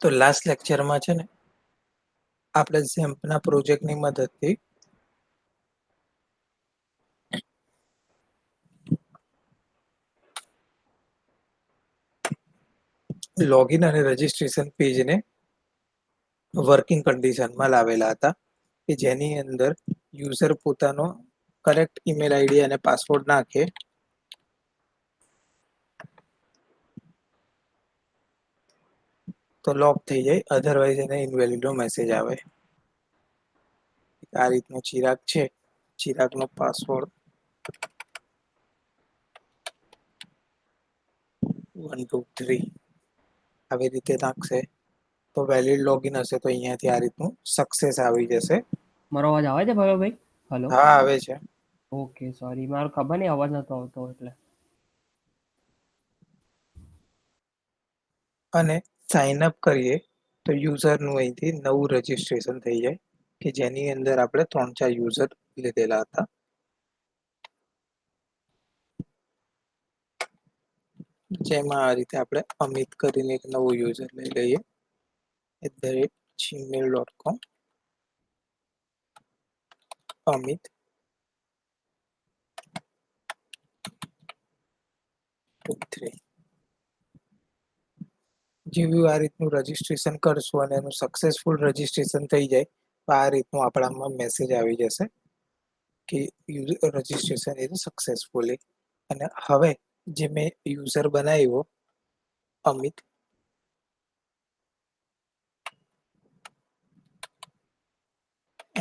તો લાસ્ટ લેક્ચરમાં છે ને આપણે ઝેમ્પના પ્રોજેક્ટની મદદથી લોગિન અને રજિસ્ટ્રેશન પેજને વર્કિંગ કન્ડિશનમાં લાવેલા હતા કે જેની અંદર યુઝર પોતાનો કરેક્ટ ઈમેલ આઈડી અને પાસવર્ડ નાખે તો લોક થઈ જાય, અધરવાઇઝ એને ઇનવેલિડનો મેસેજ આવે. આ રીતનો ચિરાગ છે, ચિરાગનો પાસવર્ડ 1 2 3 આવી રીતે નાખશે તો વેલિડ લોગિન હશે તો અહીંયાથી આ રીતનું સક્સેસ આવી જશે. મારો અવાજ આવે છે ભવ્યભાઈ? હલો. હા આવે છે. ઓકે, સોરી, મારો ખબર નહીં અવાજ નતો આવતો એટલે. અને સાઇન અપ કરીએ તો યુઝરનું અહીંથી નવું રજિસ્ટ્રેશન થઈ જાય કે જેની અંદર આપણે 3-4 યુઝર લીધેલા હતા. જેમાં આ રીતે આપણે અમિત કરીને એક નવો યુઝર લઈ લઈએ @gmail.com અમિત 3 જેવું આ રીતનું રજિસ્ટ્રેશન કરશું અને એનું સક્સેસફુલ રજિસ્ટ્રેશન થઈ જાય તો આ રીતનું આપણામાં મેસેજ આવી જશે કે રજિસ્ટ્રેશન ઇઝ સક્સેસફુલી. અને હવે જે મેં યુઝર બનાવ્યો અમિત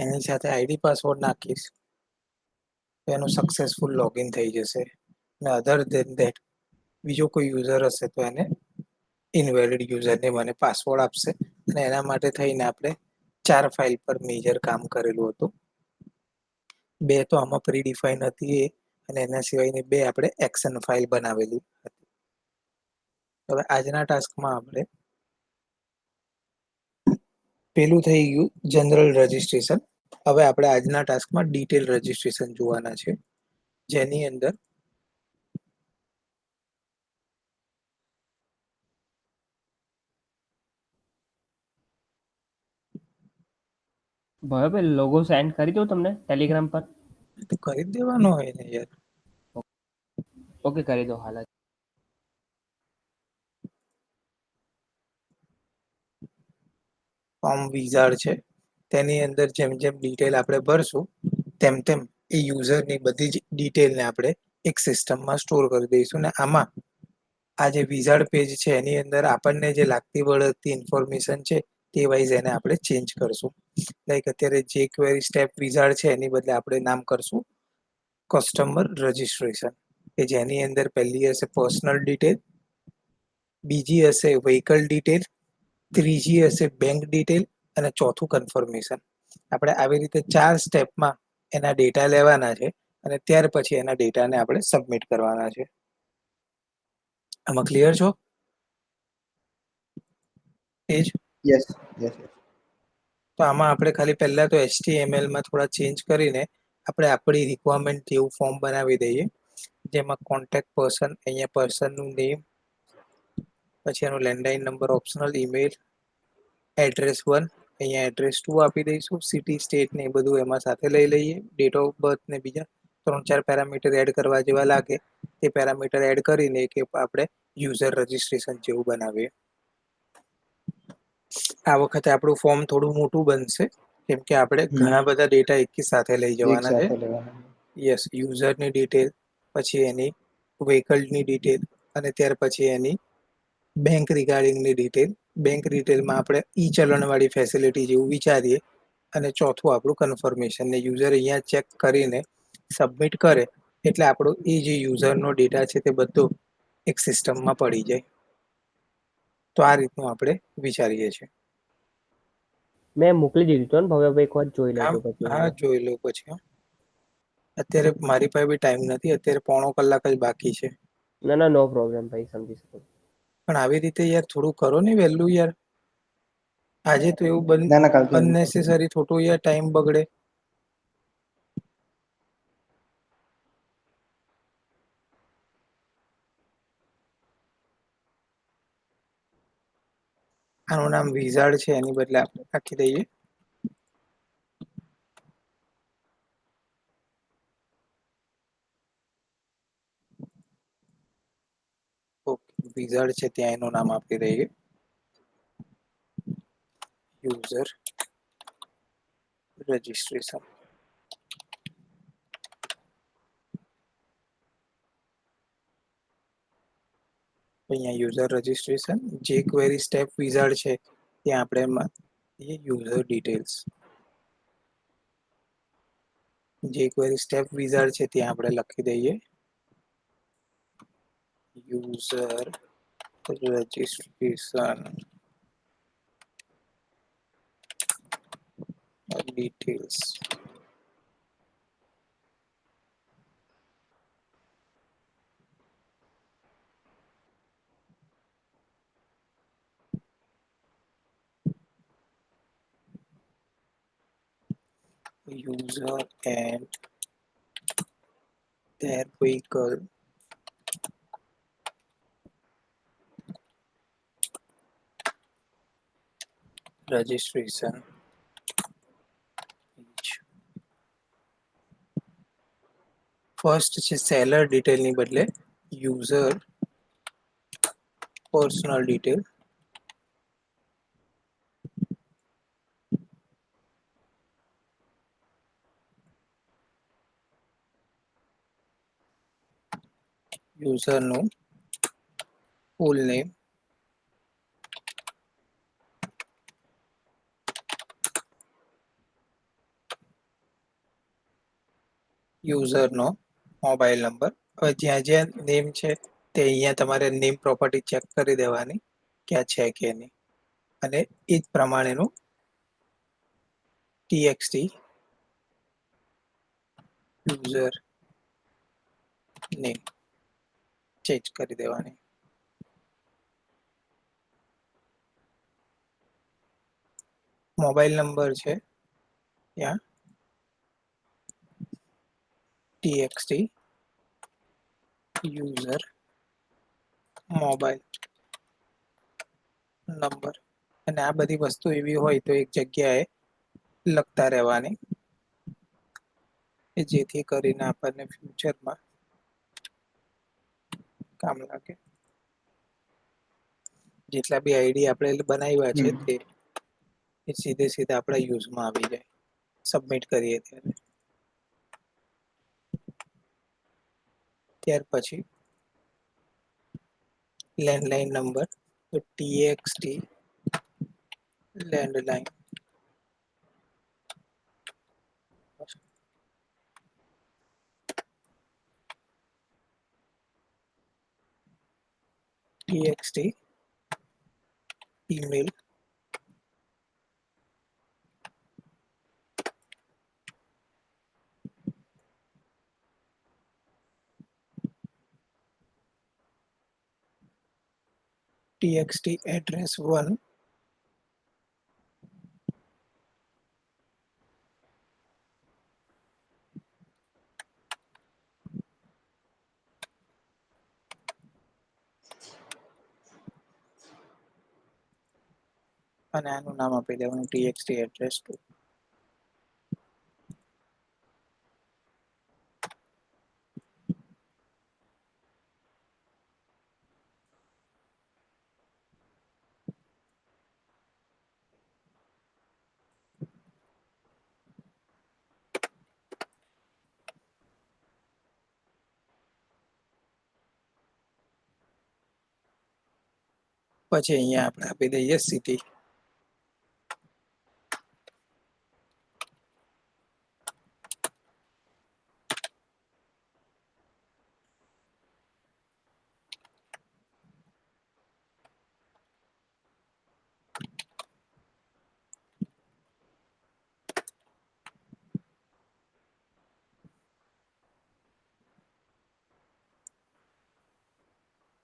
એની સાથે આઈડી પાસવર્ડ નાખીશ તો એનું સક્સેસફુલ લોગિન થઈ જશે. અને અધર ધેન ધેટ બીજો કોઈ યુઝર હશે તો એને ઇનવેલિડ યુઝરને મને પાસવર્ડ આપશે અને એના માટે થઈને આપણે 4 ફાઇલ પર મેજર કામ કરેલું હતું. 2 તો આમાં પ્રી ડિફાઈન હતી એ અને એના સિવાયની 2 આપણે એક્શન ફાઇલ બનાવેલી હતી. હવે આજના ટાસ્કમાં આપણે પેલું થઈ ગયું જનરલ રજિસ્ટ્રેશન. હવે આપણે આજના ટાસ્કમાં ડિટેલ રજિસ્ટ્રેશન જોવાના છે જેની અંદર ભવ્યભાઈ લોગો સેન્ડ કરી દઉં તમને ટેલિગ્રામ પર? તો કરી જ દેવાનો હોય ને યાર. ઓકે, કરી દો હાલ જ. ફોર્મ વિઝાર્ડ છે તેની અંદર જેમ જેમ ડિટેલ આપણે ભરશું તેમ તેમ એ યુઝરની બધી જ ડિટેલને આપણે એક સિસ્ટમમાં સ્ટોર કરી દઈશું ને આમાં આ જે વિઝાર્ડ પેજ છે એની અંદર આપણને જે લાગતી વળગતી ઇન્ફોર્મેશન છે તે વાઇઝ એને આપણે ચેન્જ કરશું. લાઈક અત્યારે જે ક્વેરી સ્ટેપ વિઝાર્ડ છે એની બદલે આપણે નામ કરશું કસ્ટમર રજિસ્ટ્રેશન કે જેની અંદર પહેલી હશે પર્સનલ ડિટેલ, બીજી હશે વ્હીકલ ડિટેલ, ત્રીજી હશે બેંક ડિટેલ અને ચોથું કન્ફર્મેશન. આપણે આવી રીતે 4 સ્ટેપમાં એના ડેટા લેવાના છે અને ત્યાર પછી એના ડેટાને આપણે સબમિટ કરવાના છે. આમાં ક્લિયર છો? એજ યસ યસ યસ. તો આમાં આપણે ખાલી પહેલા તો HTML-માં થોડા ચેન્જ કરીને આપણે આપણી રિક્વાયરમેન્ટ જેવું ફોર્મ બનાવી દઈએ જેમાં કોન્ટેક્ટ પર્સન, અહીંયા પર્સનનું નેમ, પછી એનો landline number optional, email, address 1, અહીંયા એડ્રેસ 2 આપી દઈશું, સિટી સ્ટેટ ને એ બધું એમાં સાથે લઈ લઈએ, ડેટ ઓફ બર્થ ને બીજા 3-4 પેરામીટર એડ કરવા જેવા લાગે તે પેરામીટર એડ કરીને કે આપણે યુઝર રજિસ્ટ્રેશન જેવું બનાવીએ. આ વખતે આપણું ફોર્મ થોડું મોટું બનશે કેમ કે આપણે ઘણા બધા ડેટા એકી સાથે લઈ એક જવાના છે. સાથે લેવાના. યસ, યુઝરની ડિટેલ, પછી એની વ્હીકલની ડિટેલ અને ત્યાર પછી એની બેંક રિગાર્ડિંગની ડિટેલ. બેંક ડિટેલમાં આપણે ઈ ચલણવાળી ફેસિલિટી જેવું વિચારીએ અને ચોથું આપણું કન્ફર્મેશન ને યુઝર અહીંયા ચેક કરીને સબમિટ કરે એટલે આપણો એ જે યુઝરનો ડેટા છે તે બધો એક સિસ્ટમમાં પડી જાય. તો આ રીતનું આપણે વિચારીએ છીએ. મેં મોકલી દીધું હતું ને ભવ્યભાઈ, એક વાર જોઈ હા લેજો પછી હા મને. જોઈ લો પછી. અત્યારે મારી પાસે બી ટાઈમ નથી, અત્યારે પોણો કલાક જ બાકી છે. ના ના, નો પ્રોબ્લેમ ભાઈ, સમજી શકું. પણ આવી રીતે યાર થોડું કરો ને વહેલું યાર. આજે તો એવું ના ના કાલથી એવું કરશું. અનનેસેસરી થોડું યાર ટાઈમ બગડે. આનું નામ વિઝાર્ડ છે, એની બદલે આપણે રાખી દઈએ ઓકે. વિઝાર્ડ છે ત્યાં એનું નામ આપી દઈએ યુઝર રજિસ્ટ્રેશન. અહીંયા યુઝર રજિસ્ટ્રેશન, જે ક્વેરી સ્ટેપ વિઝાર્ડ છે ત્યાં આપણે એમાં યુઝર ડિટેલ્સ, જે ક્વેરી સ્ટેપ વિઝાર્ડ છે ત્યાં આપણે લખી દઈએ user registration details. User and their vehicle registration page. First છે સેલર ડિટેલની બદલે યુઝર પર્સનલ ડિટેલ. યુઝરનું ફૂલ નેમ, યુઝરનો મોબાઈલ નંબર. હવે જ્યાં જ્યાં નેમ છે તે અહીંયા તમારે નેમ પ્રોપર્ટી ચેક કરી દેવાની કે આ છે કે નહીં, અને એ જ પ્રમાણેનું txt યુઝર નેમ ચેન્જ કરી દેવાની. મોબાઈલ નંબર છે ત્યાં txt યુઝર મોબાઈલ નંબર. અને આ બધી વસ્તુ એવી હોય તો એક જગ્યાએ લખતા રહેવાની કે જેથી કરીને આપણને ફ્યુચરમાં કામ લાગે. જેટલા બી આઈડી આપણે બનાવ્યા છે તે એ સીધે સીધા આપણા યુઝમાં આવી જાય સબમિટ કરીએ ત્યારે. ત્યાર પછી લેન્ડલાઇન નંબર, તો txt landline, txt email, txt address 1, અને આનું નામ આપી દેવાનું txt address 2. પછી અહીંયા આપણે આપી દઈએ સિટી.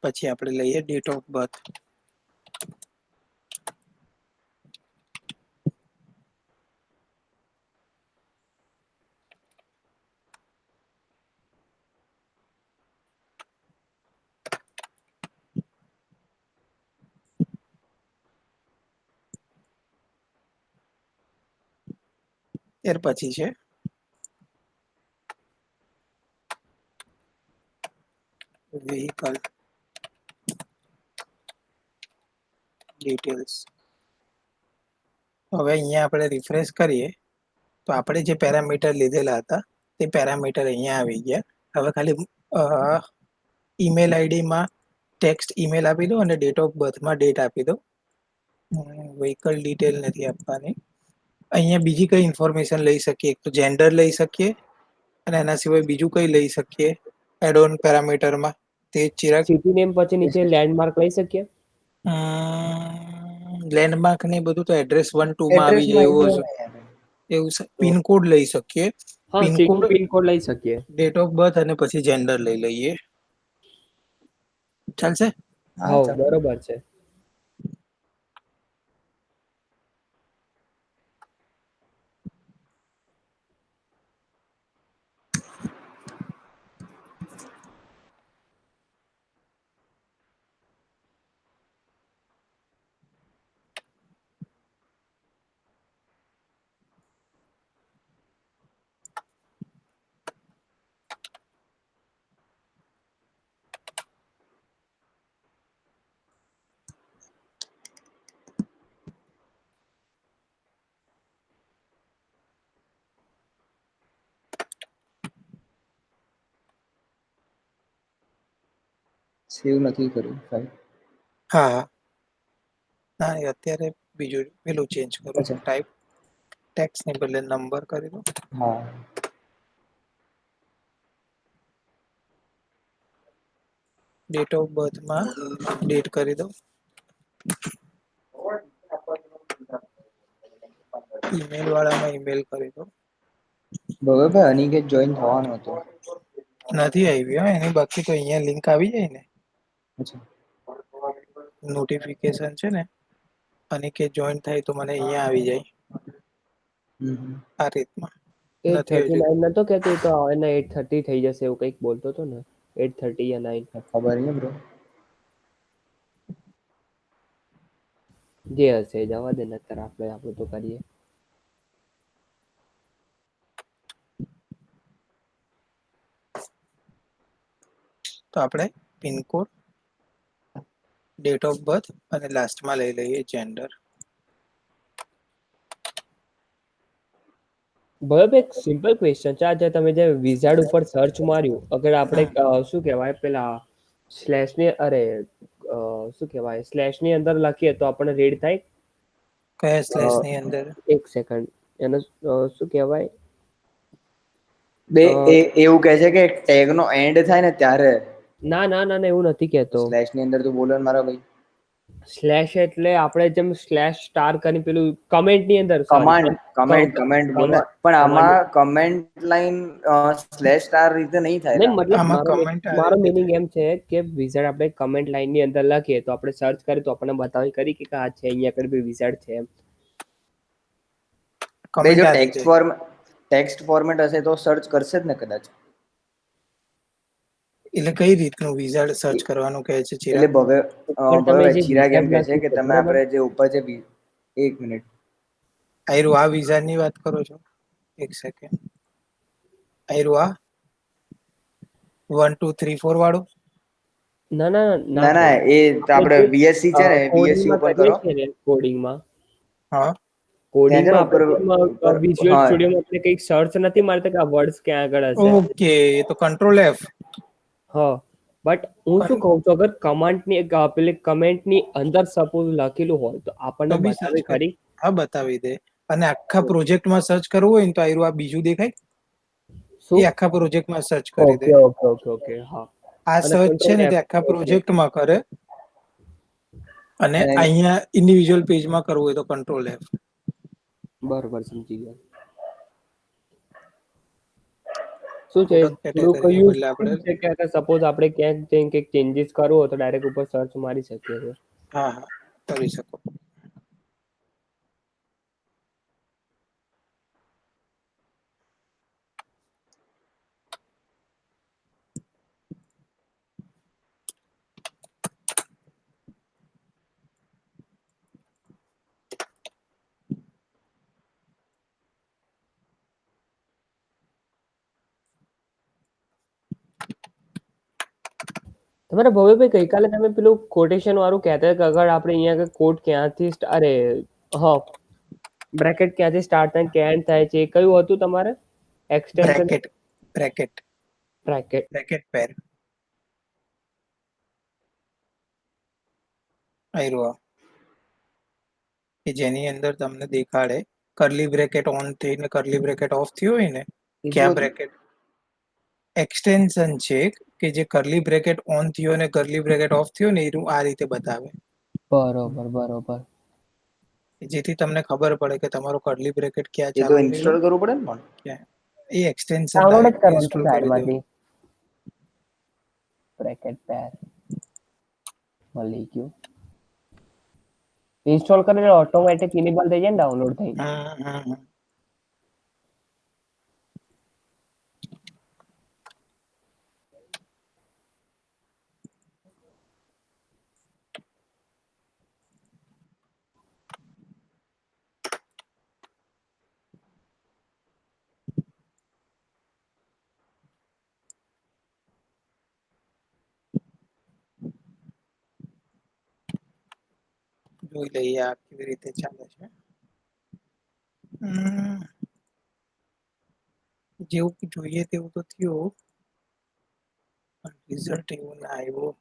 પછી આપણે લઈએ ડેટ ઓફ બર્થ. ત્યાર પછી છે vehicle details. હવે અહીંયા આપણે રિફ્રેશ કરીએ તો આપણે જે પેરામીટર લીધેલા હતા તે પેરામીટર અહીંયા આવી ગયા. હવે ખાલી ઈમેલ આઈડીમાં ટેક્સ્ટ ઈમેલ આપી દો અને ડેટ ઓફ બર્થમાં ડેટ આપી દો. વ્હીકલ ડિટેલ નથી આપવાની. અહીંયા બીજી કઈ ઇન્ફોર્મેશન લઈ શકીએ? એક તો જેન્ડર લઈ શકીએ અને એના સિવાય બીજું કઈ લઈ શકીએ એડ ઓન પેરામીટરમાં? તે ચિરાગ સિટી નેમ પછી Yes, નીચે yes. લેન્ડમાર્ક લઈ શકીએ? લેન્ડમાર્ક ને બધું તો એડ્રેસ 1 2 માં આવી એડ્રેસમાં જાય આવી એવું જાય હશે. ને યાર. એવું તો પિનકોડ લઈ શકીએ. હા, પિનકોડ, સિટી પિનકોડ લઈ શકીએ. ડેટ ઓફ બર્થ અને પછી જેન્ડર લઈ લઈએ. ચાલશે? હા હા, ચાલો. બરોબર છે. સેવ નથી કર્યું ફાઇલ. હા હા. ના અત્યારે બીજું પેલું ચેન્જ કરું. અચ્છા. ટાઈપ ટેક્સ ને બદલે નંબર કરી દો. હા. ડેટ ઓફ બર્થમાં ડેટ કરી દો. ઈમેલ વાળામાં ઈમેલ કરી દો. ભવ્યભાઈ અનિકેત જોઈન થવાનો હતો. નથી આવી એની બાકી તો અહીંયા લિંક આવી જાય ને અચ્છા. નોટિફિકેશન છે ને અનિકેત જોઈન થાય તો મને અહીંયા આવી જાય આ રીતમાં. નથી હજુ 8:39 નતો કેતો? એ તો એને 8:30 થઈ જશે એવું કંઈક બોલતો હતો ને. 8:30 યા 9 ખબર નહીં બ્રો. જે હશે એ જવા દે, નકર આપણે આપણું તો કરીએ. તો આપણે પિનકોડ, ડેટ ઓફ બર્થ અને લાસ્ટમાં લઈ લઈએ જેન્ડર. બરાબર, એક સિમ્પલ ક્વેશ્ચન છે. આજે તમે જે વિઝાર્ડ ઉપર સર્ચ માર્યું, અગર આપણે શું કહેવાય પેલા સ્લેશ ની શું કહેવાય સ્લેશ ની અંદર લખીએ તો આપણને રીડ થાય? કયા સ્લેશ ની અંદર? એક સેકન્ડ, એને શું કહેવાય? એવું કહે છે કે ટેગ નો એન્ડ થાય ને ત્યારે ના ના ના ના, એવું નથી કહેતો. સ્લેશ ની અંદર તો બોલો ને મારા ભાઈ. સ્લેશ એટલે આપણે જેમ સ્લેશ સ્ટાર કરીને પેલું કમેન્ટ ની અંદર, સોરી કમાન્ડ કમેન્ટ બોલે, પણ આમાં કમેન્ટ લાઈન સ્લેશ સ્ટાર રીતે નહીં થાય નહીં, ને. મતલબ આમાં કમેન્ટ આ મારો રીતે મીનિંગ થાય. એમ છે કે વિઝાર્ડ આપણે કમેન્ટ લાઈન ની અંદર લખીએ તો આપણે સર્ચ કરીએ તો આપણને બતાવી કરી કે આ છે, અહીંયા આગળ બી વિઝાર્ડ છે એમ. બે કમેન્ટ જો આ રીતે. ટેક્સ્ટ ફોર્મેટ હશે તો સર્ચ કરશે જ ને કદાચ. એટલે કઈ રીતનું વિઝાર્ડ સર્ચ કરવાનું કહે છે એટલે ચિરાગ? ઉપર તમે જે ચિરાગ એમ વિઝાર્ડ કહે છે લખ્યું કે છે તમે બરાબર, આપણે જે ઉપર છે એક મિનિટ. આયરું આ વિઝાર્ડ ની વાત કરો છો? એક સેકન્ડ. આયરું આ 1 2 3 4 વાળું? ના ના ના ના ના, ભાઈ, એ આપણે આપણે જે વીએસસી છે ને, વીએસસી કોડિંગમાં ઓપન કરીએ કરો. છીએ ને, કોડિંગમાં હા. ત્યાં છે ને ઉપર આપણે વિઝ્યુઅલ હા સ્ટુડિયોમાં આપણે કંઈક સર્ચ નથી મારતા કે આ વર્ડ્સ ક્યાં આગળ હશે. ઓકે, તો કંટ્રોલ F. હા, બટ હું શું કહું છું, અગર કમાન્ડની પેલી કમેન્ટની અંદર સપોઝ લખેલું હોય તો તો આપણને બી સર્ચ બતાવે કરી. ખરી? હા, બતાવી દે. અને આખા પ્રોજેક્ટમાં સર્ચ કરવું હોય ને તો આયરું આ બીજું દેખાય, શું? એ આખા પ્રોજેક્ટમાં સર્ચ કરી દે. ઓકે ઓકે ઓકે ઓકે, હા. આ અને સર્ચ છે કંટ્રોલ ને તે એફ આખા ઓકે, પ્રોજેક્ટમાં કરે અને અને અહીંયા ઇન્ડિવિજ્યુઅલ પેજમાં કરવું હોય તો કંટ્રોલ F. બરોબર, સમજી ગયા. શું છે પ્રોડક્ટ થોડુંક કેટેગરીને બદલે યુઝફુલ આપણે છે કે સપોઝ આપણે ક્યાંક જઈને કંઈક ચેન્જીસ કરવો હોય તો ડાયરેક્ટ ઉપર સર્ચ મારી શકીએ છીએ. હા હા કરી શકો. તમારા ભવ્યભાઈ ગઈકાલે તમે પેલું કોટેશન વાળું કહેતા કે અગર આપણે અહીંયા કોટ ક્યાંથી અરે હા બ્રેકેટ ક્યાંથી સ્ટાર્ટ થાય કે એન્ડ થાય છે કયું હતું તમારે extension bracket bracket bracket bracket pair આયરો કે જેની અંદર તમને દેખાડે કર્લી બ્રેકેટ ઓન થઈને કર્લી બ્રેકેટ ઓફ થયું હોય ને એ ક્યાં શું હતું? બ્રેકેટ એક્સટેન્શન છે કે જે કર્લી બ્રેકેટ ઓન થયો અને કર્લી બ્રેકેટ ઓફ થયો ને એનું આ રીતે બતાવે બરોબર જેથી તમને ખબર પડે કે તમારો કર્લી બ્રેકેટ ક્યાં એ તો ચાલુ થયેલો ઇન્સ્ટોલ કરવું પડે ને પણ. ક્યાં એ એક્સટેન્શન ડાઉનલોડ જ ડાયરેક્ટ કરવાનું છે ઇન્સ્ટોલ કરી દેવું સાઈડમાંથી બ્રેકેટ પેર મળી ગયું ઇન્સ્ટોલ કરીને ઓટોમેટિક ઇનેબલ થઈ જાય ને ડાઉનલોડ થઈને હમ. જોઈ લઈએ આ કેવી રીતે ચાલે છે જેવું જોઈએ તેવું તો થયું પણ રિઝલ્ટ એવું ના આવ્યું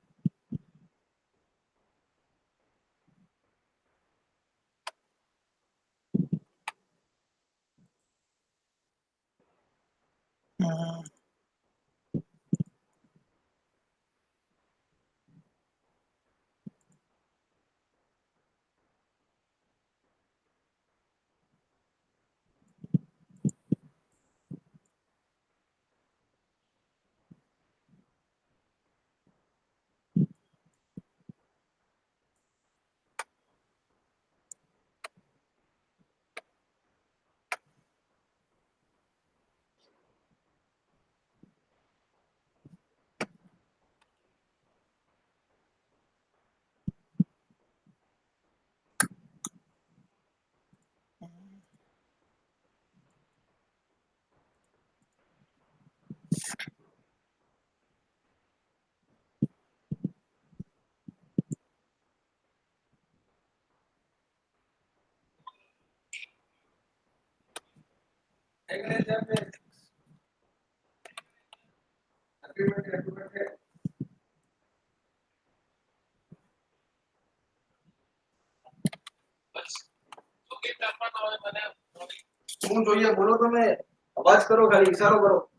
શું જોઈએ બોલો તમે અવાજ કરો ખાલી ઈશારો કરો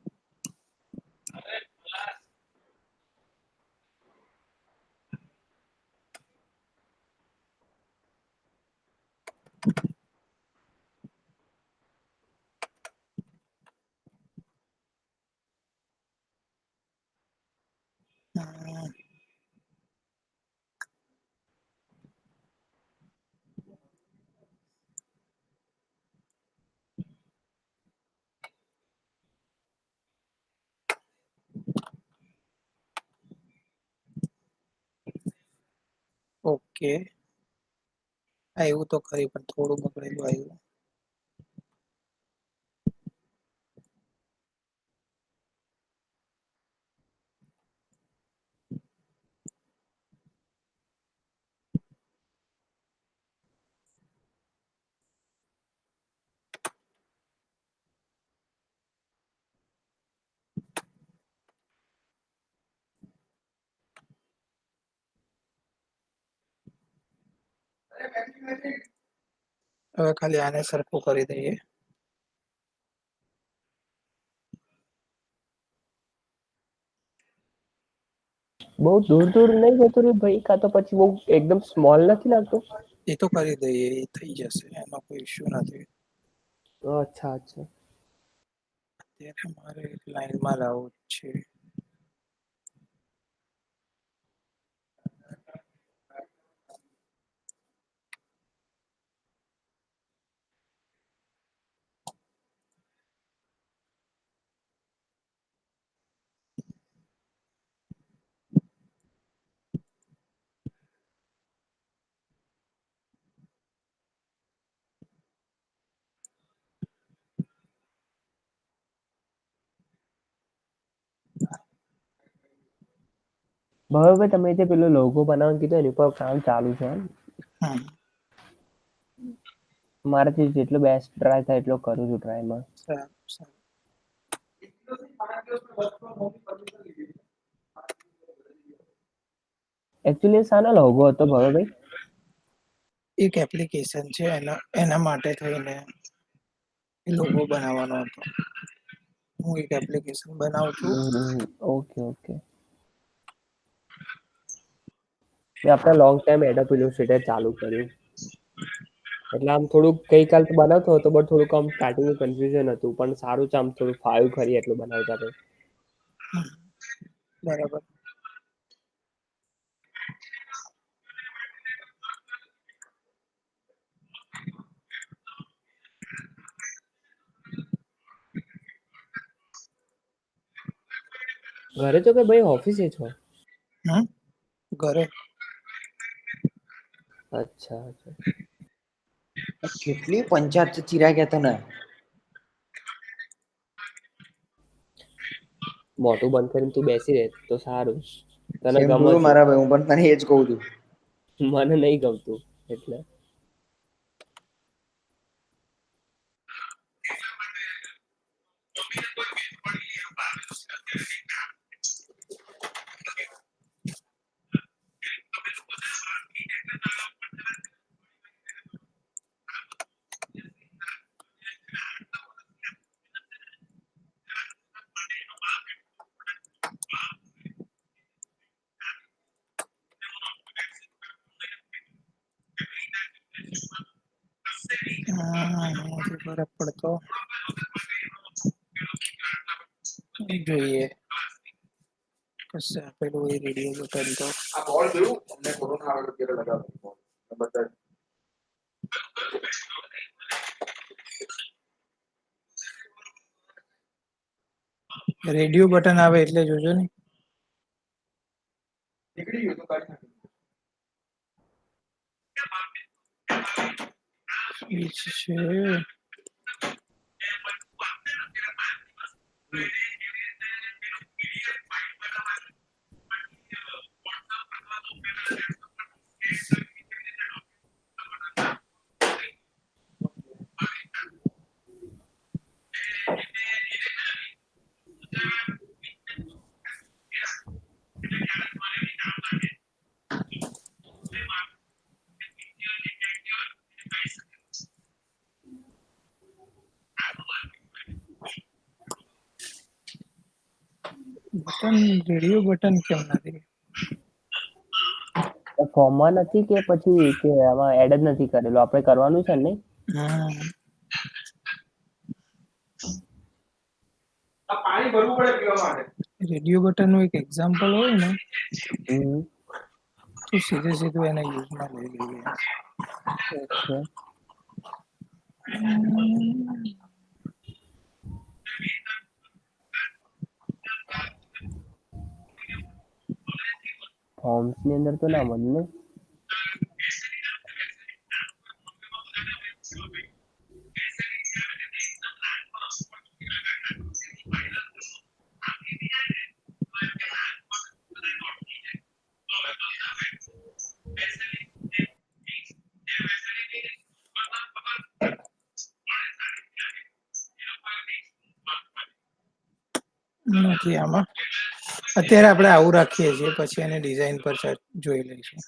ઓકે આવ્યું તો ખરી પણ થોડું બગડેલું આવ્યું હવે ખાલી આને સરખું કરી દઈએ બહુ દૂર નહીં જતું રહ્યું ભાઈ કાં તો પછી બહુ એકદમ સ્મોલ નથી લાગતું એ તો કરી દઈએ એ થઈ જશે એમાં કોઈ ઇશ્યુ નથી અચ્છા અત્યારે મારે એક લાઈનમાં લાવવું જ છે ભાઈ તમે જે પેલો લોગો બનાવવાનું કીધું એની પર કામ ચાલુ છે એમ? હમ મારાથી જેટલો બેસ્ટ ટ્રાય થાય એટલો કરું છું ટ્રાયમાં. સારું સારું. એકચ્યુઅલી શાનો લોગો હતો ભાઈ? એક એપ્લિકેશન છે એના માટે થઈને લોગો બનાવવાનો હતો. હું એક એપ્લિકેશન બનાવું છું. Okay okay. મેં આપણે લોંગ ટાઈમ એડોબ ઇલોસ્ટ્રેટર ચાલુ કર્યું. એટલે આમ થોડુંક ગઈકાલ તો બનાવતો હતો બટ થોડુંક આમ સ્ટાર્ટિંગ કન્ફ્યુઝન હતું પણ સારું છે આમ થોડું ફાવ્યું ખરી એટલું બનાવતા તો. બરાબર. ઘરે છો કે ભાઈ ઓફિસે છો? ઘરે. અચ્છા અચ્છા. કેટલી પંચાયત ચિરાગ તને. મોટું બંધ કરીને તું બેસી રહે તો સારું. તને સેમ ટુ ગમે યુ છે મારા ભાઈ, હું પણ તને એજ કઉ છું. મને નહી ગમતું એટલે. નથી ફરક પડતો. જોઈએ. કશે આપેલું હોય રેડિયો બટન તો. આ બોલ જોયું અમને કોરોના આવે ત્યારે લગાવ્યો બતા. રેડિયો બટન આવે એટલે જોજો ને. નીકળી ગયું તો કાઢી નાખ. સ્વિચ છે. બટન રેડિયો બટન કેમ નથી? ફોર્મમાં નથી કે પછી કે આમાં એડ જ નથી કરેલું આપણે કરવાનું છે ને? પાણી ભરવું પડે પીવા માટે. રેડિયો બટન નું એક એક્ઝામ્પલ હોય ને હમ. તો સીધે સીધું એના યુઝમાં લઈ લઈએ. ઓકે. ફોર્મ્સ ની અંદર તો ના મળે ને? નથી આમાં. અત્યારે આપણે આવું રાખીએ છીએ પછી એને ડિઝાઇન પર જોઈ લઈશું.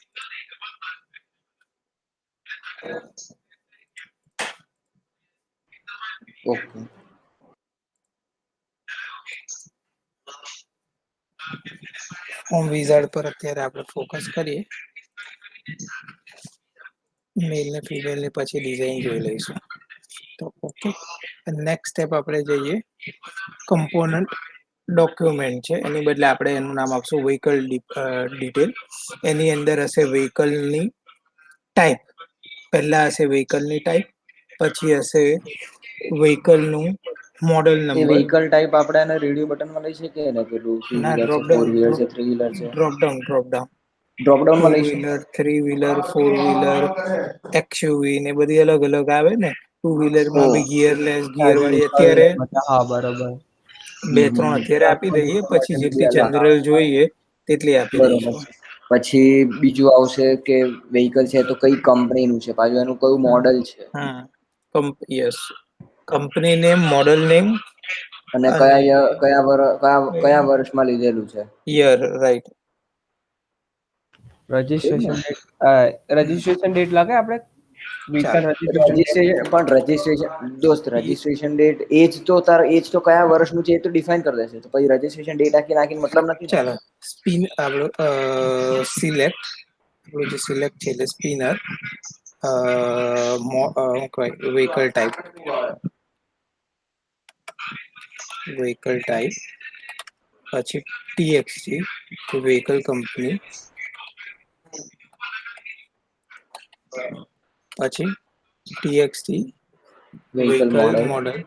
ઓકે. હોમ વિઝાર્ડ પર અત્યારે આપણે ફોકસ કરીએ. મેલ ને ફિમેલ ને પછી ડિઝાઇન જોઈ લઈશું. તો ઓકે, નેક્સ્ટ સ્ટેપ આપણે જઈએ કમ્પોનન્ટ ડોક્યુમેન્ટ છે એની બદલે આપણે એનું નામ આપશું વ્હીકલ ડિટેલ. એની અંદર હશે વ્હીકલની ટાઈપ. પહેલા હશે વ્હીકલની ટાઈપ, પછી હશે વ્હીકલ નું મોડલ એ નંબર. વ્હીકલ ટાઈપ આપણે એને રેડિયો બટનમાં લઈ શકીએ ને પેલું ટુ ના, વ્હીલર છે, ફોર વ્હીલર છે, થ્રી વ્હીલર છે. ડ્રોપડાઉન. ટુ ડ્રોપડાઉનમાં લઈશું. Wheeler, three wheeler, four wheeler, XUV ને બધી અલગ અલગ આવે ને. ટુ વ્હીલર ઓ માં બી ગિયરલેસ ગિયર વાળી વ્હીકલ અત્યારે હા બરોબર. બે ત્રણ અત્યારે આપી દઈએ પછી એની બે જેટલી અલગ આવે. જનરલ જોઈએ તેટલી આપી બરોબર. દઈશું. પછી બીજું આવશે કે વેહિકલ છે તો કઈ કંપનીનું છે, પાછું એનું કયું મોડલ છે, yes, company name, model name અને અને કયા વર્ષમાં લીધેલું છે. Year, right. એજ ને? રજીસ્ટ્રેશન ડેટ લાગે આપણે વ્હીકલ ચાલો, રજીસ્ટ્રેશન ડેટ. રજીસ્ટ્રેશન ડેટ એજ તો કયા વર્ષનું છે એ તો ડિફાઈન કરી દેશે, તો પછી રજીસ્ટ્રેશન ડેટ નાખીને મતલબ નથી ને. ચાલો, સ્પિન આપણો સિલેક્ટ, આપણું જે સિલેક્ટ છે એટલે સ્પિનર, વ્હીકલ ટાઈપ, પછી TXT, વ્હીકલ કંપની, પછી TXT vehicle vehicle model, model,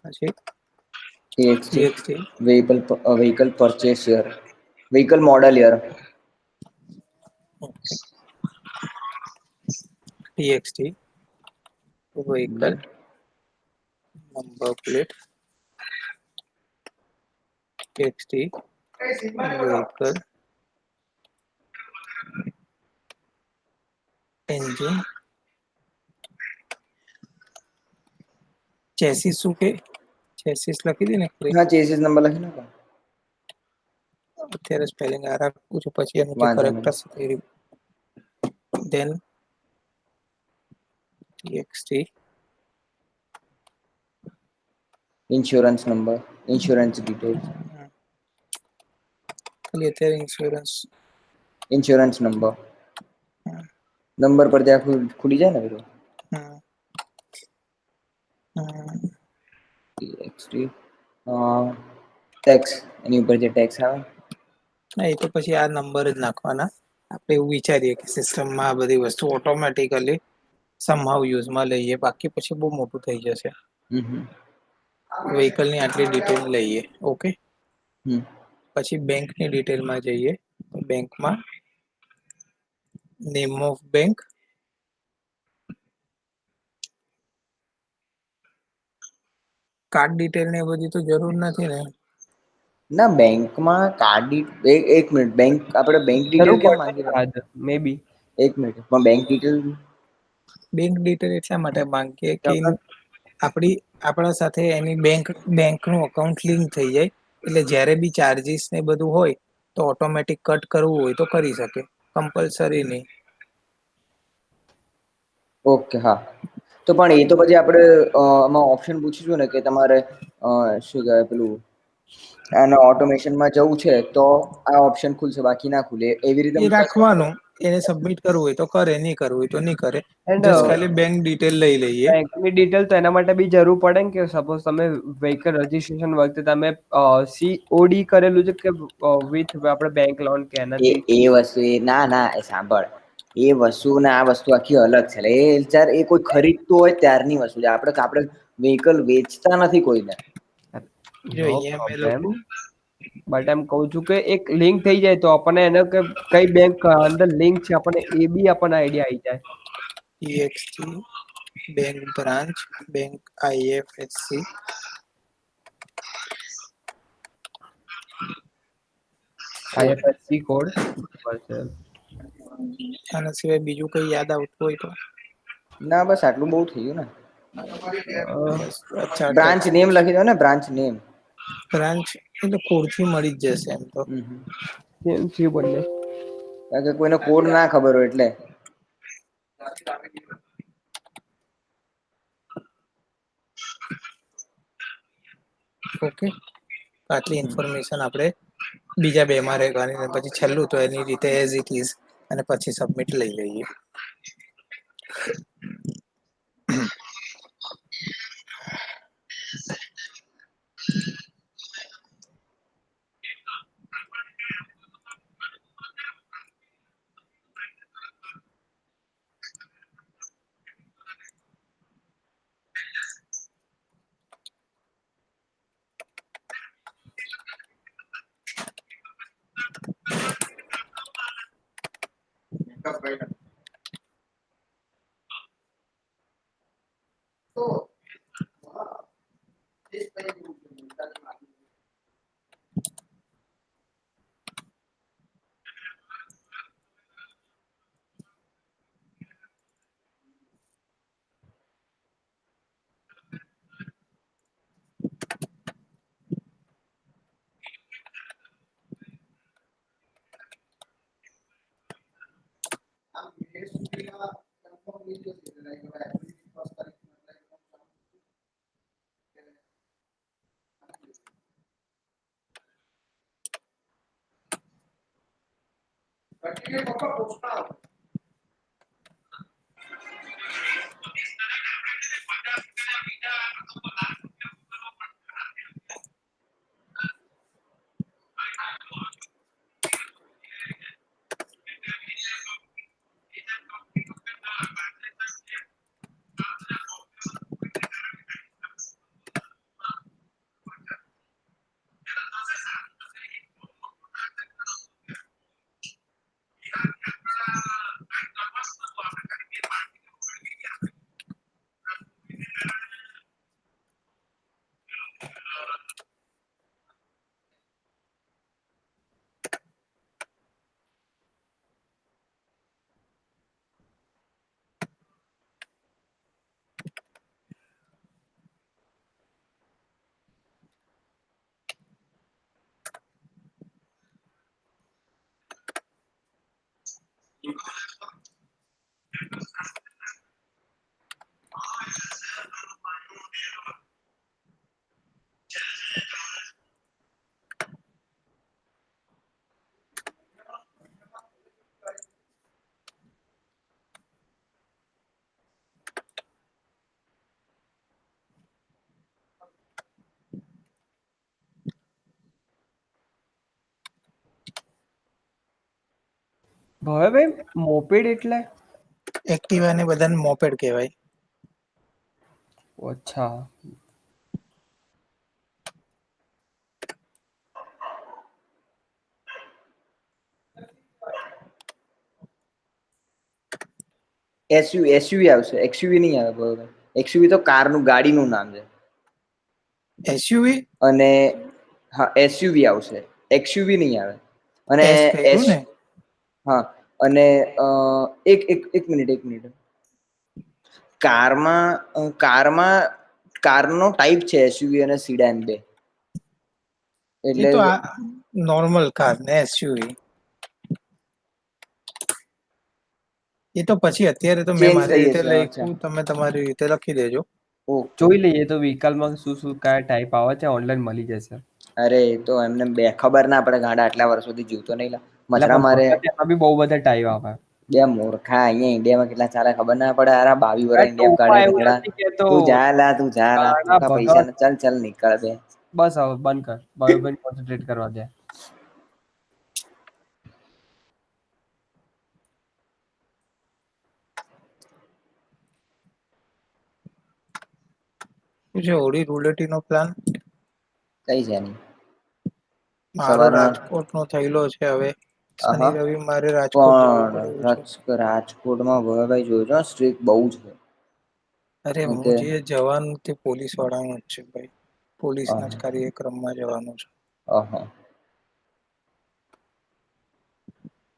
પછી TXT TXT vehicle purchase year, vehicle model year, TXT vehicle number plate, TXT vehicle engine, chassis શું કે, ચેસીસ લખી દે ને ખાલી. હા, ચેસીસ નંબર લખી નાખો. અત્યારે સ્પેલિંગ પૂછું, પછી એનું જે વાંધો કરેક્ટ નહીં. હશે તે then TXT insurance number, insurance details, ખાલી અત્યારે ઇન્સ્યોરન્સ. ઇન્સ્યોરન્સ નંબર પર ત્યાં ખુલી જાય ને બધું. હમ TXT ટેક્સ, એની ઉપર જે ટેક્સ આવે. ના, એ તો પછી આ નંબર જ નાખવાના. આપણે એવું વિચારીએ કે સિસ્ટમમાં આ બધી વસ્તુ ઓટોમેટિકલી સમહાવ યુઝમાં લઈએ, બાકી પછી બહુ મોટું થઈ જશે. હમ. વ્હીકલની આટલી ડિટેલ લઈએ, ઓકે. હમ. પછી બેંકની ડિટેલમાં જઈએ, બેંકમાં name of bank, card detail ને એ બધી તો જરૂર નથી ને. ના, બેંકમાં એક મિનિટ, આપણે બેંક ડિટેલ જરૂર કેમ પડશે માંગી રહ્યા? કદાચ મે બી. એક મિનિટ, પણ બેંક ડિટેલ બેંક ડિટેલ એટલા માટે માંગીએ કે આપણા આપણા સાથે એની બેંકનું અકાઉન્ટ લિંક થઈ જાય, એટલે જ્યારે બી ચાર્જીસ ને બધું હોય તો ઓટોમેટિક કટ કરવું હોય તો કરી શકે, કમ્પલસરી નહીં. ઓકે, હા. તો પણ એ તો પછી આપણે આમાં ઓપ્શન પૂછીશું ને કે તમારે શું કહેવાય પેલું અને ઓટોમેશનમાં જવું છે તો આ ઓપ્શન ખુલશે, બાકી ના ખુલે, એવી રીતે એ મૂકાશે. રાખવાનું, એને સબમિટ કરવું હોય તો કરે, નહીં કરવું હોય તો નહીં કરે. એન્ડ જસ્ટ ખાલી બેંક ડિટેલ લઈ લઈએ. બેંકની ડિટેલ તો એના માટે બી જરૂર પડે ને, કે સપોઝ તમે વ્હીકલ રજીસ્ટ્રેશન વખતે તમે COD કરેલું છે કે વિથ આપણે બેંક લોન કે એનાથી. એ વસ્તુ ના સાંભળ, એ વસ્તુ ને આ વસ્તુ આખી અલગ છે. એ કોઈ ખરીદતું હોય ત્યારની વસ્તુ છે. આપણે વ્હીકલ વેચતા નથી કોઈને. જો નો અહીંયા મેં પ્રોબ્લેમ, લખું બટ એમ કઉ છું કે એક લિંક થઈ જાય તો આપણને એને કે કઈ બેંક અંદર લિંક છે આપણને એ બી આપણને આઈડિયા આવી જાય. TXT bank branch, bank IFSC, IFSC code છે. આના સિવાય બીજું કઈ યાદ આવતું હોય તો. ના, બસ આટલું બહુ થઈ ગયું ને. બસ, અચ્છા, બ્રાન્ચ ટેક્સ નેમ લખી દો ને, બ્રાન્ચ નેમ. બ્રાન્ચ એટલે કોડથી મળી જ જશે એમ તો. સેમ થયું બંને. કારણ કે કોઈને કોડ ના ખબર હોય એટલે. ઓકે, આટલી ઇન્ફોર્મેશન આપણે બીજા બે માં રહેવાની, પછી છેલ્લું તો એની રીતે એઝ ઇટ ઇઝ, અને પછી સબમિટ લઈ લઈએ. તો ભવ્યભાઈ મોપેડ એટલે? એક્ટિવા ને બધાને મોપેડ કહેવાય. અચ્છા. એસયુવી આવશે, એક્સયુવી નહીં આવે બરોબર. એક્સયુવી તો કારનું ગાડીનું નામ છે. એસયુવી અને હા એસયુવી આવશે, એક્સયુવી નહીં આવે. અને એસ કર્યું ને હા અને એક મિનિટ કારનો ટાઈપ છે એસયુવી અને સીડાન બે. એ એટલે તો આ નોર્મલ કાર ને એસયુવી. એ તો પછી અત્યારે તો મેં ચેન્જ મારી થઈ રીતે જશે. અચ્છા લખ્યું, તમે તમારી રીતે લખી દેજો. ઓકે. જોઈ લઈએ તો વ્હીકલમાં શું કયા ટાઈપ આવે છે, ઓનલાઈન મળી જશે. અરે એ તો એમને બે ખબર ના પડે, ગાંડા આટલા વર્ષોથી જીવતો નહીં લા. એટલે મચરા પણ મારે એમાં બી બહુ બધા ટાઈપ આવે. બે મૂર્ખા, અહીંયા ઇન્ડિયામાં કેટલા ચાલે ખબર ના પડે. અરે 22 વર્ષ ઇન્ડિયામાં ટોપા કાઢે એવું રીંગણા. નથી કેતો. તું જા લા ગાડા ખોટા પૈસા ભગત. ને ચાલ નીકળ બે. બસ હવે બંધ કર, ભાઈ કોન્સન્ટ્રેટ કરવા દે. શું છે હોળી ધૂળેટી નો પ્લાન? કઈ છે નહીં. મારો સવારમાં રાજકોટ નો થયેલો છે હવે. શનિ આહા રવિ મારે રાજકોટ જવું પડે પણ એવું છે. રાજકોટમાં ભોયાભાઈ જોજો સ્ટ્રીક બહુ છે. અરે હું કે જે જવાનું તે પોલીસ વાળાનું જ છે ભાઈ. પોલીસના જ કાર્યક્રમમાં જવાનું છે. ઓહો.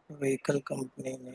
વ્હીકલ કંપનીને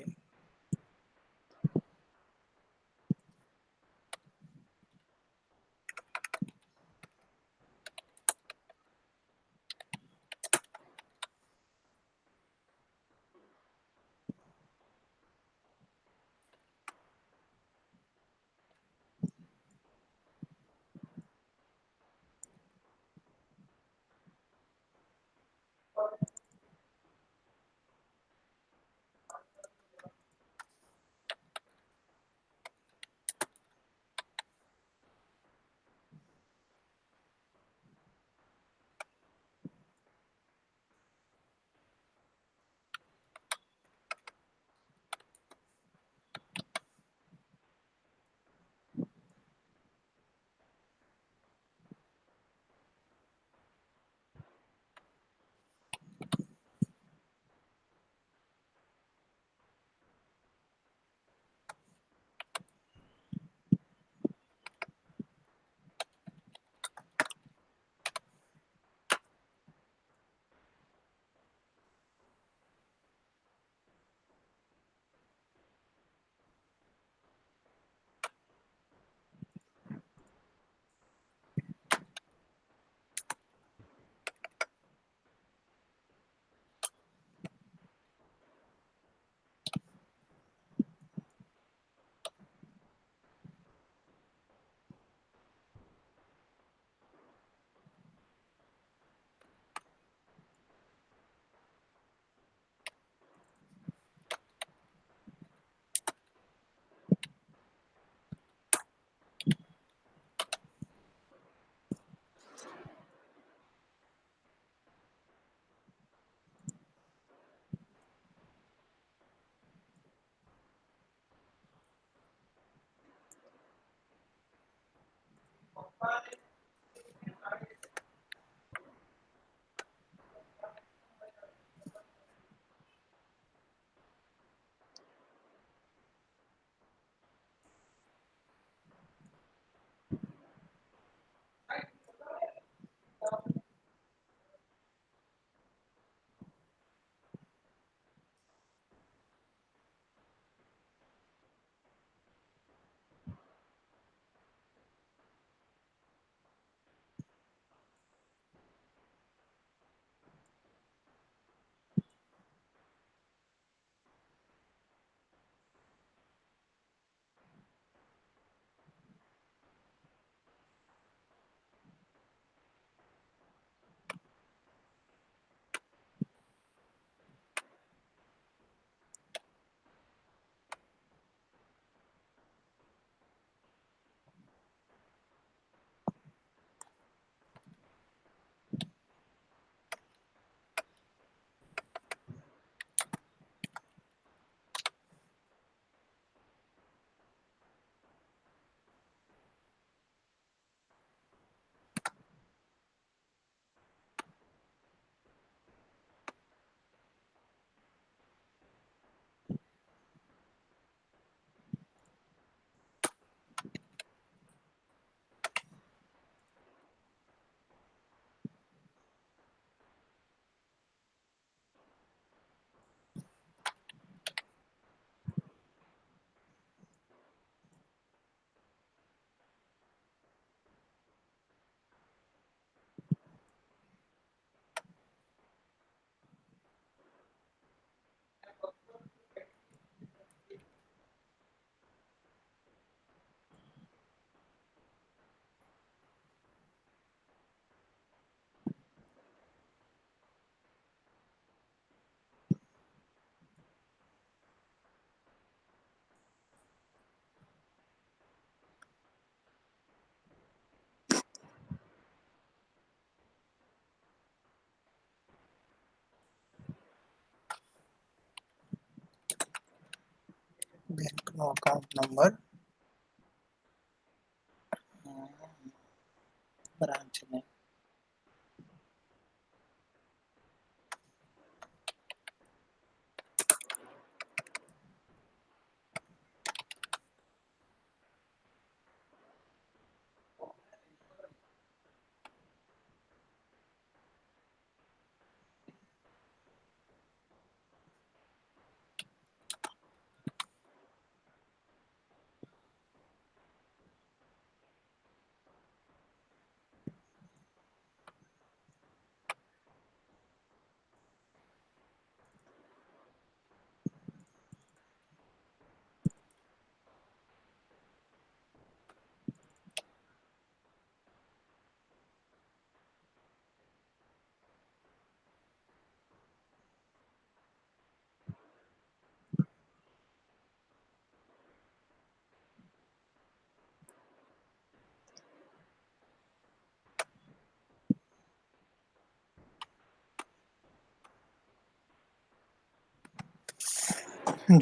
નો અકાઉન્ટ નંબર, બ્રાન્ચ ને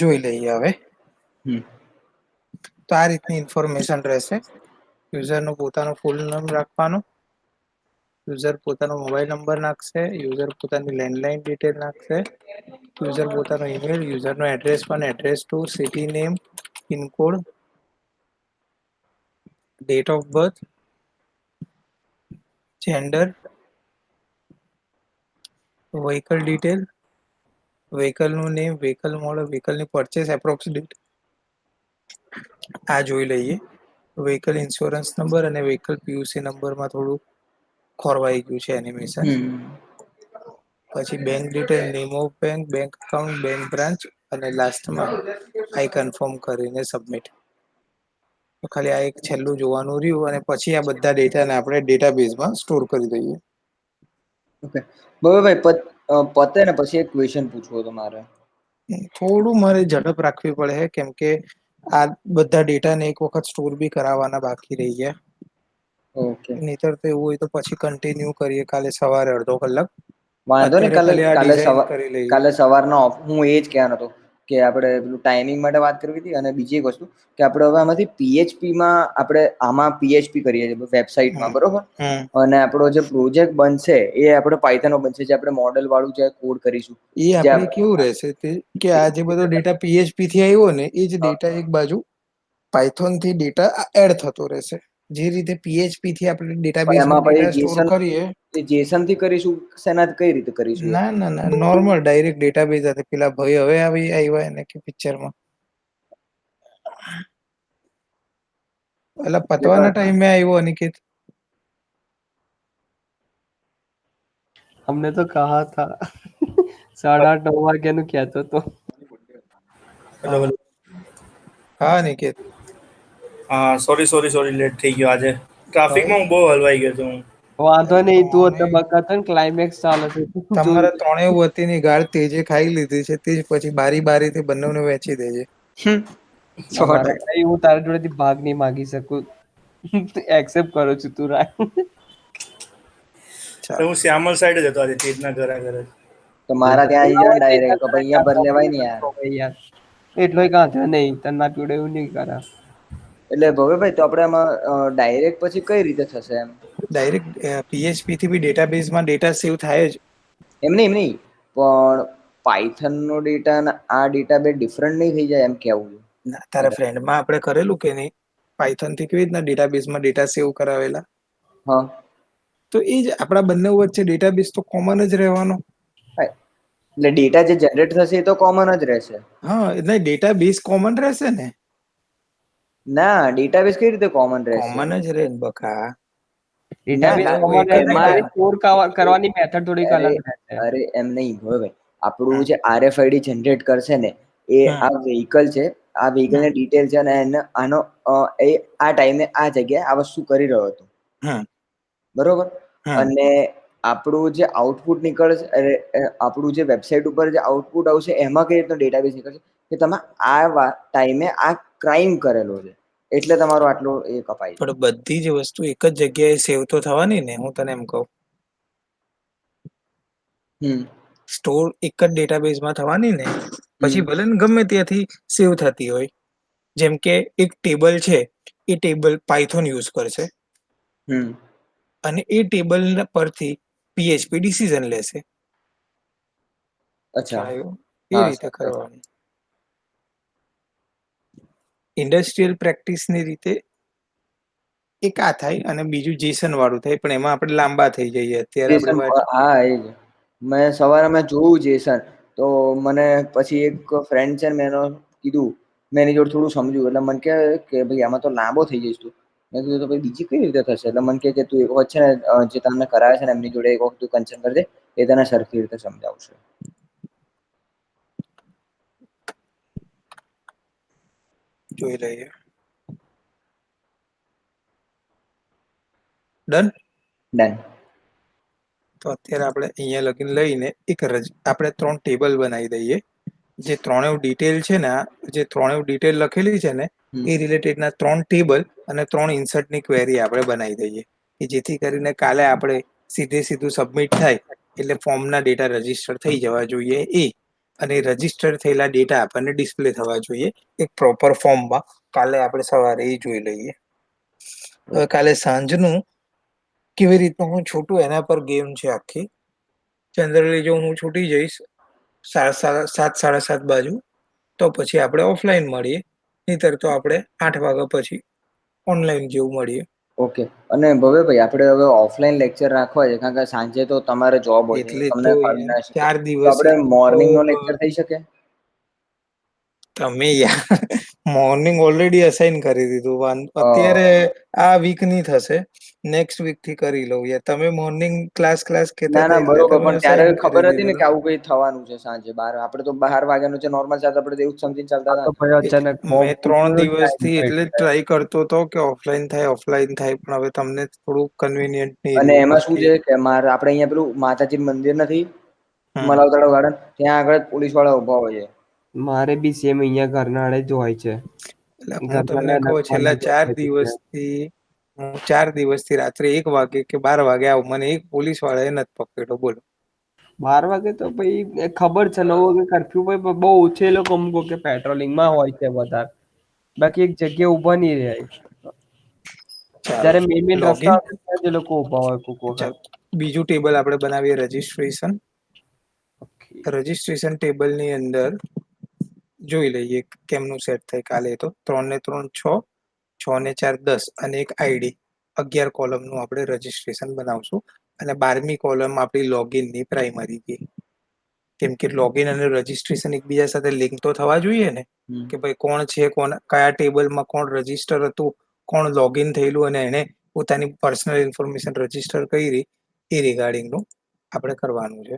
જોઈ લઈએ હવે. હમ તો આ રીતની ઇન્ફોર્મેશન રહેશે. યુઝરનું પોતાનું ફૂલ નામ રાખવાનું, યુઝર પોતાનો મોબાઈલ નંબર નાખશે, યુઝર પોતાની લેન્ડલાઇન ડિટેલ નાખશે, યુઝર પોતાનો ઈમેલ, યુઝરનો એડ્રેસ પણ address to city name, pincode, date of birth, gender, vehicle detail, વ્હીકલનું નેમ, વ્હીકલ મોડલ, વ્હીકલની પરચેસ એપ્રોક્સિમેટ આ જોઈ લઈએ. વ્હીકલ ઇન્સ્યોરન્સ નંબર અને વ્હીકલ પીયુસી નંબરમાં થોડું ખોરવાઈ ગયું છે એનિમેશન. હમ પછી bank detail, name of bank, bank account, bank branch અને લાસ્ટમાં આઈ કન્ફર્મ કરીને સબમિટ. તો ખાલી આ એક છેલ્લું જોવાનું રહ્યું અને પછી આ બધા ડેટાને આપણે ડેટાબેઝમાં સ્ટોર કરી દઈએ. ઓકે બરોબર ભાઈ, પતે ને પછી એક ક્વેશ્ચન પૂછવો હતો મારે. થોડું મારે ઝડપ રાખવી પડે કેમ કે આ બધા ડેટાને એક વખત સ્ટોર બી કરાવવાના બાકી રહી ગયા. ઓકે નહીતર તો એવું હોય તો પછી કન્ટિન્યુ કરીએ કાલે સવારે અડધો કલાક. વાંધો નહીં, અત્યારે કાલે ખાલી આ કાલે ડિઝાઇન સવાર કરી લઈએ. કાલે સવારના હું એ જ કહેવાનો હતો કે આપણે પેલું ટાઈમિંગ માટે વાત કરવી હતી, અને બીજી એક વસ્તુ કે આપણે હવે આમાંથી પીએચપીમાં આપણે આમાં પીએચપી કરીએ છીએ વેબસાઇટમાં, હમ બરોબર? હમ અને આપણો જે પ્રોજેક્ટ બનશે એ આપણે પાયથન બનશે, જે આપણે મોડેલ વાળું જે કોડ કરીશું. એ જે આપણે કેવું રહેશે તે કે આ જે બધો ડેટા પીએચપી થી આવ્યો ને એ જ ડેટા એક બાજુ પાયથોન થી ડેટા એડ થતો રહેશે. જે રીતે પીએચપી થી આપણે ડેટાબેઝમાં એમાં પછી ડેટા સ્ટોર કરીએ. જેસન થી કરીશું, શેનાથી કઈ રીતે કરીશું એ? ના ના ના, નોર્મલ ડાયરેક્ટ ડેટાબેઝ હતી. પેલા ભાઈ હવે આવી આવ્યા એને કે પિક્ચરમાં એટલે પતવાના ટાઈમે આવ્યો અનિકેત. हमने तो कहा था 8:30 9 વાગ્યાનું કહેતો તો. હેલો હા હેલો. હા અનિકેત. હા સોરી સોરી સોરી, લેટ થઈ ગયો આજે. ટ્રાફિકમાં હું બહુ હલવાઈ ગયો છું હું. વાંધો નહીં, તું ત્રણે તબક્કા હતો ને ક્લાઇમેક્સ ચાલે છે તું તમારા જોયું. ત્રણેય વતીની ગાળ તેજે ખાઈ લીધી છે. તે જ પછી બારી બારીથી બંનેને વેચી દેજે. અમારા ભાઈ, હું તારા જોડેથી ભાગ નહીં માગી શકું. એક્સેપ્ટ કરું છું તું રાખ. તો હું શ્યામલ સાઈડ જ હતો આજે, તેજના ઘરે ઘરે. તો મારા ત્યાં આવી જાવ ડાયરેક્ટ, તો પછી અહીંયા ભર લેવાય ને યાર. યાર એટલો કાંધો નહીં, તને ના પીવડે એવું નહીં કરા. એટલે ભવ્યભાઈ, તો આપણે આમાં ડાયરેક્ટ પછી કઈ રીતે થશે એમ? ડાયરેક્ટ પીએચપી થી બી ડેટાબેઝમાં ડેટા સેવ થાય જ. એમ નહીં, પણ પાયથન નો ડેટા અને આ ડેટા બે ડિફરન્ટ નહીં થઈ જાય એમ કેવું? ના, તારા ફ્રેન્ડમાં આપણે કરેલું કે નહીં? પાયથન થી કેવી રીતના ડેટાબેઝમાં ડેટા સેવ કરાવેલા? હા, તો એ જ આપણા બંને વચ્ચે ડેટાબેઝ તો કોમન જ રહેવાનો. એટલે ડેટા જે જનરેટ થશે એ તો કોમન જ રહેશે. હા, એટલે ડેટાબેઝ કોમન રહેશે ને. ના, ડેટાબેઝ કઈ રીતે કોમન રહેશે? કોમન જ રહે ને બકા. ના ડેટાબેઝ ના કોમન એક જ રહેશે, એમાં ખાલી સ્ટોર કરવાની મેથડ થોડીક અરે અલગ રહેશે. અરે એમ નહીં ભાઈ, આપણું હમ જે આરએફઆઈડી જનરેટ કરશે ને એ હમ આ વ્હીકલ છે, આ વ્હીકલ હમ ની ડિટેલ છે, અને આનો એ આ ટાઈમે આ જગ્યાએ આ વસ્તુ કરી રહ્યો હતો, હમ બરોબર? હમ અને આપણું જે આઉટપુટ નીકળશે, આપણું જે વેબસાઇટ ઉપર જે આઉટપુટ આવશે એમાં કઈ રીતનો ડેટાબેઝ નીકળશે કે તમે આ ટાઈમે આ ક્રાઇમ કરેલો છે, એટલે તમારો આટલો એ કપાય છે. પણ બધી જ વસ્તુ એક જ જગ્યાએ સેવ તો થવાની ને, હું તને એમ કહું. હમ સ્ટોર એક જ ડેટાબેઝમાં થવાની ને. હમ પછી ભલે ને ગમે ત્યાંથી સેવ થતી હોય. જેમ કે એક ટેબલ છે, એ ટેબલ પાયથોન યુઝ કરશે હમ અને એ ટેબલ પરથી પીએચપી ડિસિઝન લેશે. અચ્છા. ખ્યાલ આવ્યો? એ હા રીતે સમજાય. કરવાનું. ઇન્ડસ્ટ્રીયલ પ્રેક્ટિસની રીતે એક આ થાય અને બીજું જેસન વાળું થાય, પણ એમાં આપણે લાંબા થઈ જઈએ. અત્યારે આપણે જેસન, વાત હા એ જ. મેં સવારે જોયું જેસન, તો મને પછી એક ફ્રેન્ડ છે ને મેં એનો કીધું, મેં એની જોડે થોડું સમજ્યું એટલે મને કહે કે ભાઈ આમાં તો લાંબો થઈ જઈશ તું. મેં કીધું તો ભાઈ બીજી કઈ રીતે થશે? એટલે મને કહે કે તું એક વખત છે ને જે તમને કરાવે છે ને એમની જોડે એક વખત તું કન્સલ્ટ કરજે, એ તને સરખી રીતે સમજાવશે. જોઈ લઈએ. ડન. ડન. તો અત્યારે આપણે અહીંયા લગીન લઈને આપણે 3 ટેબલ બનાવી દઈએ. જે ત્રણેય ડિટેલ છે ને, જે ત્રણેય ડિટેલ લખેલી છે ને, હમ એ રિલેટેડના 3 ટેબલ અને 3 ઇન્સર્ટની ક્વેરી આપણે બનાવી દઈએ, કે જેથી કરીને કાલે આપણે સીધું સબમિટ થાય એટલે ફોર્મના ડેટા રજીસ્ટર થઈ જવા જોઈએ અને રજીસ્ટર થયેલા ડેટા આપણને ડિસ્પ્લે થવા જોઈએ એક પ્રોપર ફોર્મમાં. કાલે આપણે સવારે એ જોઈ લઈએ. હવે કાલે સાંજનું કેવી રીતનું હું છૂટું એના પર ગેમ છે આખી. જનરલી જો હું છૂટી જઈશ 7:30 બાજુ, તો પછી આપણે ઓફલાઈન મળીએ, નહીતર તો આપણે 8 વાગ્યા પછી ઓનલાઈન જેવું મળીએ. ઓકે. અને ભવ્યભાઈ, આપણે હવે ઓફલાઈન લેક્ચર રાખવા છે, કારણ કે સાંજે તો તમારે જોબ હોય છે, એટલે તમને તો ફાવી ના શકે. 4 તો આપણે દિવસથી તો મોર્નિંગનો લેક્ચર થઈ શકે? તમે યાર મોર્નિંગ ઓલરેડી અસાઇન કરી દીધું. અ, અત્યારે આ વીક ની થશે, નેક્સ્ટ વીક થી કરી લઉં. યાર તમે મોર્નિંગ ક્લાસ કહેતા ના હતા ના એટલે બરોબર, તમે પણ ત્યારે અસાઇન કરી ખબર હતી ને કે દીધેલું. આવું કઈ થવાનું છે સાંજે 12. આપણે તો 12 વાગ્યાનું છે નોર્મલ ચાલતું, આપણે તો એવું જ સમજીને ચાલતા આ હતા તો ને. ભાઈ અચાનક ફોર્મ મેં 3 પૂછ્યું ટાઈમ દિવસથી તો એટલે જ ટ્રાય કરતો હતો કે ઓફલાઈન થાય, પણ હવે તમને થોડું કન્વિનિયન્ટ નહીં અને રહ્યું એમાં શું બાકી. છે કે આપણે અહીંયા પેલું માતાજી મંદિર નથી, હમ મલાવતળા ગાર્ડન, ત્યાં આગળ પોલીસ વાળા ઉભા હોય છે. મારે બી સેમ અહીંયા ઘરના આડે જ હોય છે. એટલે હું ઘરના તમને અલગ કહું, છેલ્લા કોલેજ હોય છે. 4 દિવસથી રાત્રે 1 વાગે કે 12 વાગે આવું, મને એક પોલીસ વાળા એ નથી પકડ્યો. બોલો. 12 વાગે તો ભાઈ ખબર છે, 9 વાગે કરફ્યુ ભાઈ બહુ ઓછી એ લોકો અમુકો કે પેટ્રોલિંગમાં હોય છે વધારે, બાકી એક જગ્યા ઉભા નહીં રહે. ચાલો જયારે મેન લોગિન. રસ્તા હશે ત્યાં જ એ લોકો ઉભા હોય કોક ચાલો વખત. બીજું ટેબલ આપણે બનાવીએ, રજીસ્ટ્રેશન. રજીસ્ટ્રેશન ટેબલની અંદર જોઈ લઈએ કેમનું સેટ થાય કાલે. તો 3 ને 3 6, 6 ને 4 10 અને એક આઈડી, 11 કોલમનું આપણે રજીસ્ટ્રેશન બનાવશું. અને 12મી કોલમ આપણી લોગિનની પ્રાઇમરી કી. કેમ કે લોગિન અને રજીસ્ટ્રેશન એકબીજા સાથે લિંક તો થવા જોઈએ ને, હમ. કે ભાઈ કોણ છે, કયા ટેબલમાં કોણ રજીસ્ટર હતું, કોણ લોગિન થયેલું અને એને પોતાની પર્સનલ ઇન્ફોર્મેશન રજીસ્ટર કરી, એ રિગાર્ડિંગનું આપણે કરવાનું છે.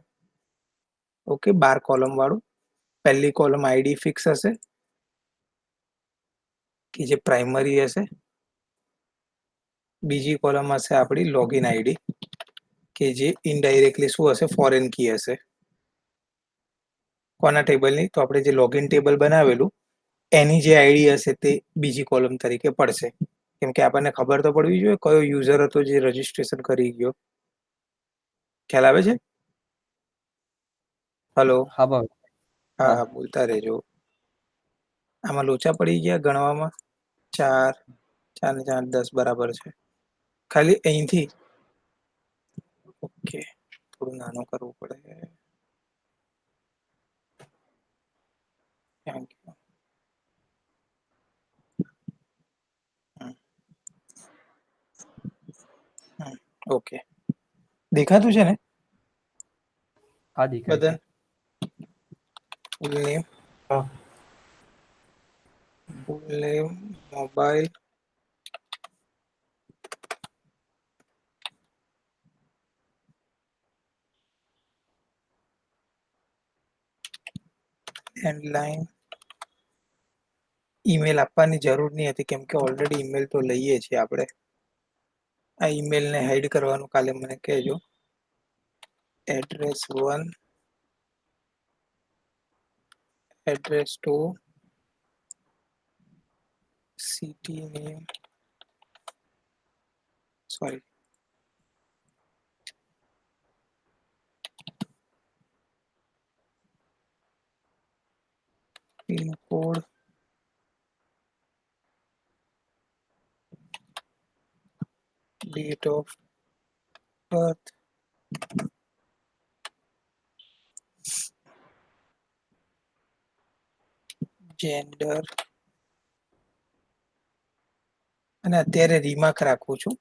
ઓકે. 12 કોલમ વાળું. પહેલી કોલમ આઈડી ફિક્સ હશે, કે જે પ્રાઇમરી હશે. બીજી કોલમ હશે આપણી લોગિન આઈડી, કે જે ઇનડાયરેક્ટલી શું હશે, ફોરેન કી હશે. કોના ટેબલની? તો આપણે જે લોગિન ટેબલ બનાવેલું એની જે આઈડી હશે તે બીજી કોલમ તરીકે પડશે. કેમ કે આપણને ખબર તો પડવી જોઈએ કયો યુઝર હતો જે રજીસ્ટ્રેશન કરી ગયો. ખ્યાલ આવે છે? હલો. હા ભાઈ. હા હા, બોલતા રહેજો. આમાં લોચા પડી ગયા ગણવામાં. 4, 4 ને 4 10 બરાબર છે. ખાલી અહીંથી ઓકે, થોડું નાનું કરવું પડે. Thank you. ઓકે, દેખાતું છે ને હા દેખાય છે. બદન? ફૂલ નેમ, હા. મોબાઈલ, હેન્ડલાઈન. ઈમેલ આપવાની જરૂર નહીં હતી કેમ કે ઓલરેડી ઈમેલ તો લઈએ છીએ આપણે. આ ઈમેલને હાઈડ કરવાનું કાલે મને કહેજો. Address 1, address 2, city name, sorry, pincode, date of birth, gender, અને અત્યારે રીમાર્ક રાખું છું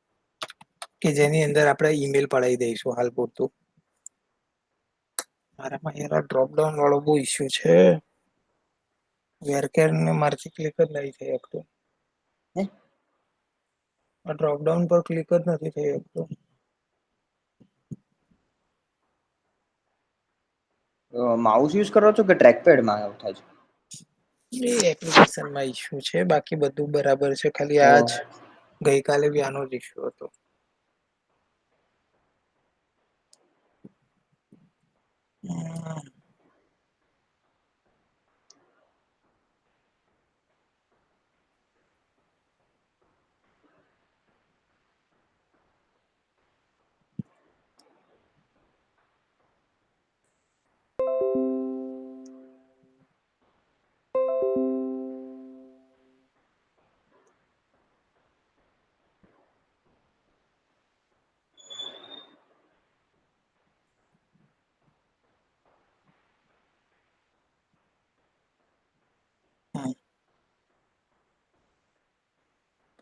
કે જેની અંદર આપણે ઈમેલ પડાવી દઈશું હાલ પૂરતું. મારામાં યાર ડ્રોપડાઉન વાળો બહુ ઇસ્યુ છે. વેરકેર ને મારથી ક્લિક જ નહીં થઈ શકતું. હે? આ ડ્રોપડાઉન પર ક્લિક જ નથી થઈ શકતું. માઉસ યુઝ કરો છો કે ટ્રેકપેડમાં એવું થાય છે? એ એપ્લિકેશનમાં ઇસ્યુ છે, બાકી બધું બરાબર છે. ખાલી તો આજ ગઈકાલે બી આનો જ ઇસ્યુ હતો.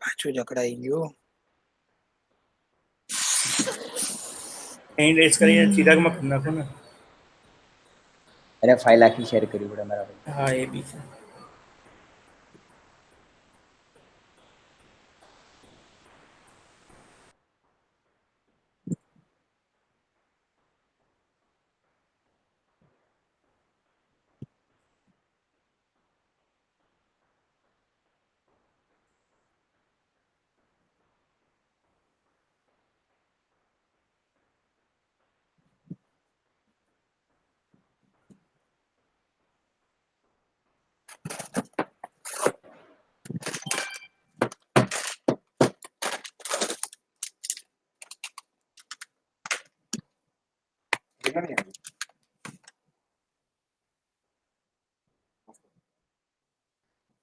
પાછું જકડાઈ ગયું. અહીં રેસ કરીને ચિરાગમાં કરી નાખો ને. અરે ફાઇલ આખી શેર કરી પડે મારા ભાઈ. હા એ બી છે.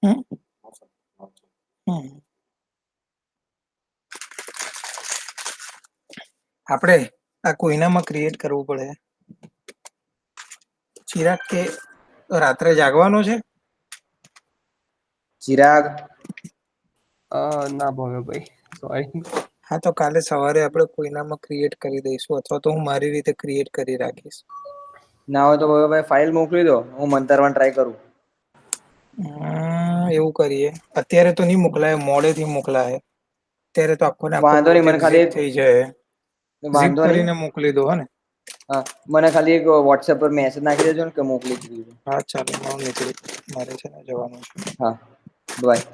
હમ? હમ. આપણે આ કોઈનામાં ક્રિએટ કરવું પડે. ચિરાગ કે રાત્રે જાગવાનો છે? ચિરાગ ના ભવ્યો ભાઈ, સોરી. હા, તો કાલે સવારે આપણે કોઈનામાં ક્રિએટ કરી દઈશું, અથવા તો હું મારી રીતે ક્રિએટ કરી રાખીશ. ના હોય તો ભાઈ ફાઇલ મોકલી દો, હું મંતરમાં ટ્રાય કરું. એવું કરીએ. અત્યારે તો નહીં મોકલાય, મોડેથી મોકલાય. અત્યારે તો આખો ને આખો વાંધો નહીં, મને પ્રોજેક્ટ ખાલી ઝીપ થઈ જાય. ઝીપ વાંધો નહીં. કરીને મોકલી દો. ને હા, મને ખાલી એક વોટ્સએપ પર મેસેજ નાખી દેજો ને કે મોકલી દીધું. હા ચાલો, હું નીકળી, મારે છે ને જવાનું છે. હા, બાય.